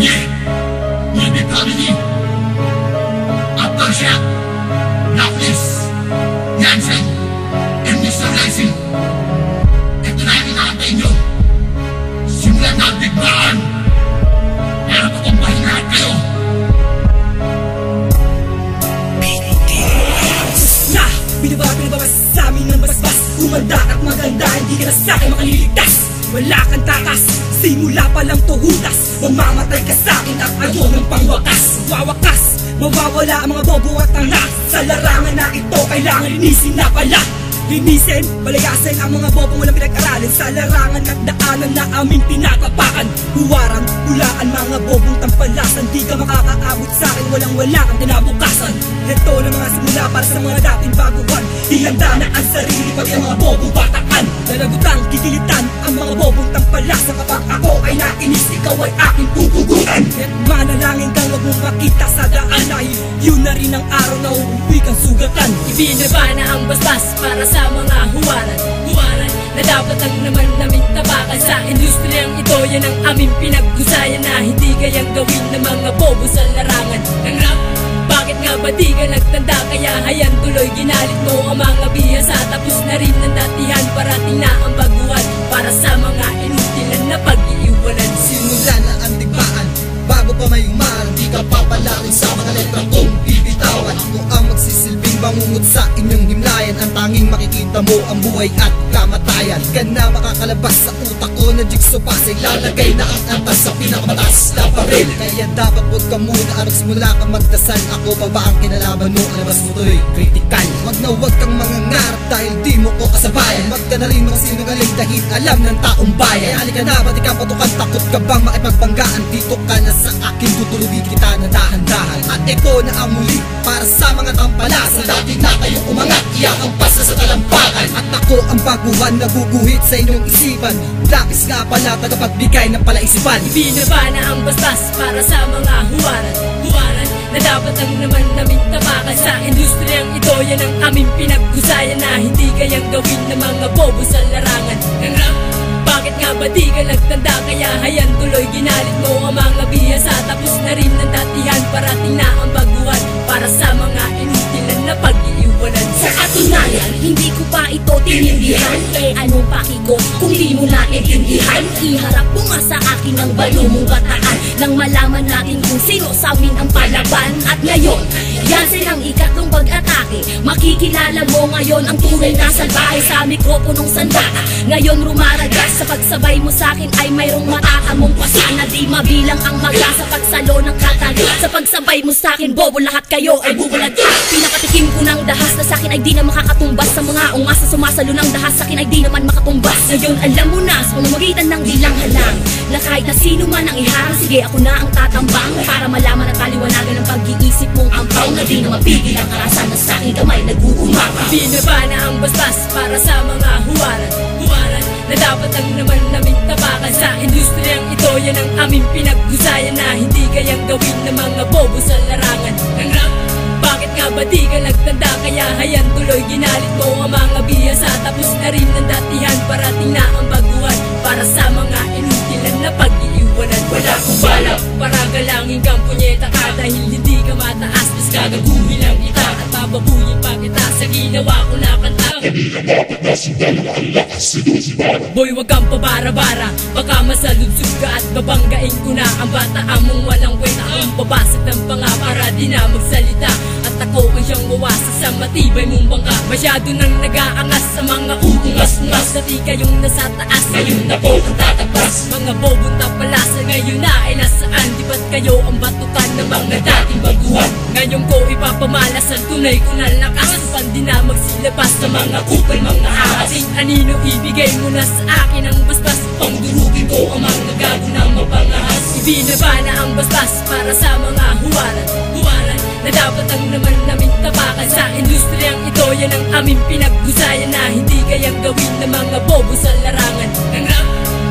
Nie, nie wypomnij. A Persia, Nafis, Jansen, and Mr. Rising. Ito na yung inaantay nyo. Simulan na ang digmaan para patumbahin lahat kayo. Na, binabas sa amin ng basbas. Umanda at maganda, hindi ka na sa'kin makaliligtas. Wala kang takas, simula pa lang tuhutas. Mamamatay ka sa'kin at ayaw ng pangwakas. Wawakas, mawawala ang mga bobo at tanga. Sa larangan na ito, kailangan linisin na pala. Linisin, palayasin ang mga bobong walang pinag-aralin. Sa larangan at daanan na aming tinatapakan. Huwaran, hulaan mga bobong tampalasan. Di ka makakaabot sa'kin, walang-wala kang kinabukasan. Ito na mga simula para sa mga dating baguhan. Ihanda na ang sarili pag ang mga bobong bataan. Nalagutang kikilitan ang mga bobong tampalasan. Kapag ako ay nainis, ikaw ay aking pupugutan. At manalangin kang wag mong makita sa daan. Dahil yun na rin ang araw na uuwi kang sugatan. Ibinaba na ang basbas para sa mga huwaran na dapat lang naman namin tapakan. Sa industriyang ito, yan ang aming pinaghusayan na hindi kayang gawin ng mga bobo sa larangan ng rap. Bakit nga ba di ka nagtanda? Kaya hayan tuloy ginalit mo ang mga bihasa. Tapos na rin ng datihan, parating na ang baguhan para sa mga inutilan na pag-iiwanan. Simula na ang digmaan, bago pa may umarang. Di ka papalarin sa mga letra kong bibitawan. Ako ang magsisilbing bangungot sa inyong himlayan. Ang tanging makikita mo ang buhay at kamatayan. Di ka na makakalabas sa utak ko na jigsaw puzzle. Lalagay na ang antas sa pinakamataas na baril. Kaya dapat huwag ka muna at simula ka magdasal. Ako pa ba ang kinalaban mo? Alabas mo to'y critical. Wag na wag kang mangangarap dahil di mo ko kasabayan. Wag ka na rin mga sinungaling dahil alam ng taong bayan. Halika na, ba't ikaw patukan? Takot ka bang makipagbanggaan? Dito ka na sa akin, tutulugin kita na dahan-dahan. At ito na ang muli para sa mga tampalasan. Dati na kayo umangat, iyakampas na sa talampakan. At ako ang baguhan na guguhit sa inyong isipan. Lakis nga pala, tagapagbigay ng palaisipan. Ibinaba na ang basbas para sa mga huwaran na dapat lang naman namin tapakan. Sa industriyang ito, yan ang aming pinaghusayan na hindi kayang gawin ng mga bobo sa larangan ng rap. Bakit nga ba di ka nagtanda? Kaya hayan tuloy ginalit mo ang mga bihasa. Tapos na rin ng datihan, parating na ang baguhan para sa mga inutilan na pag-iiwanan. Sa katunayan, hindi ko pa ito tinindihan. Anong paki ko kung di mo naiintindihan? Iharap mo nga sa akin ang balo mong bataan nang malaman natin kung sino sa amin ang palaban. At ngayon, yan silang ikatlong pag-atake. Makikilala mo ngayon ang tunay na salbahe sa mikroponong sandata. Ngayon rumaragas sa pagsabay mo sa akin ay mayroong matatamong pasan na di mabilang ang maga sa pagsalo ng kataga. Sa pagsabay mo sa akin, bobo lahat kayo ay bubulag. Pinapatikim ko ng dahas na sa akin ay di na makakatumbas. Sa mga ungas na sumasalo ng dahas sa akin ay di naman makatumbas. Ngayon alam mo na sa pamamagitan ng dilang halang na kahit na sino man ang iharang, sige ako na ang tatambang para malaman at paliwanagan ng pag-iisip mong ampaw na di na mapigil ang karasan na sa aking kamay nag-uumapa. Binaba na ang basbas para sa mga huwaran na dapat lang naman namin tapakan. Sa industriyang ito, yan ang aming pinaghusayan na hindi kayang gawin ng mga bobo sa larangan ng rap. Bakit nga ba di ka nagtanda? Kaya hayan tuloy ginalit mo ang mga bihasa. Tapos na rin ng datihan, parating na ang baguhan para sa mga inutilan na pag-iiwanan. Wala kong balak para galangin kang punyeta ka dahil hindi ka mataas. Mas gagaguhin lang kita at bababuyin pa kita sa ginawa ko na kanta. Boy, wag kang pabara-bara, baka masaludsud ka at babanggain ko na ang bata among walang kwenta. Akong babasag ng panga para di na magsalita at ako ang siyang wawasak sa matibay mong bangka. Masyado nang nag-aangas sa mga uungas-ungas. Dati kayong nasa taas, ngayon na po ang tatabas. Mga bobong tapalasa ngayon na ay nasaan? Di ba't kayo ang batukan ng mga dating baguhan? Ngayon ko ipapamalas ang tunay ko na lakas. Upang di na magsilabas sa mga kupal mga ahas. Ating anino ibigay mo na sa akin ang basbas. Pangdurugin ko ang mga gago na mapangahas. Ibinaba na ang basbas para sa mga huwaran na dapat lang naman namin tapakan. Sa industriyang ito, yan ang aming pinaghusayan na hindi kayang gawin ng mga bobo sa larangan ng rap.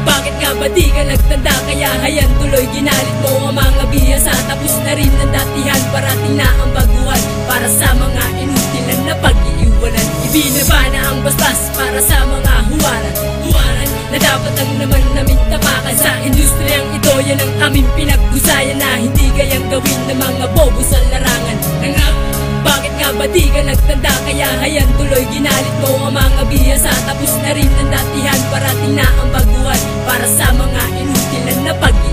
Bakit nga ba di ka nagtanda? Kaya hayan tuloy ginalit mo ang mga bihasa. Tapos na rin ng datihan, parating na ang baguhan para sa mga inutilan na pag-iiwanan. Ibinaba na ang basbas para sa mga huwaran na dapat lang naman namin tapakan. Sa industriyang ito, yan ang aming pinag-usayan na hindi kayang gawin ng mga bobo sa larangan. Anak, bakit nga ba di ka nagtanda? Kaya hayan tuloy ginalit mo ang mga bihasa. Tapos na rin ang datihan, parating na ang baguhan para sa mga inutilan na pag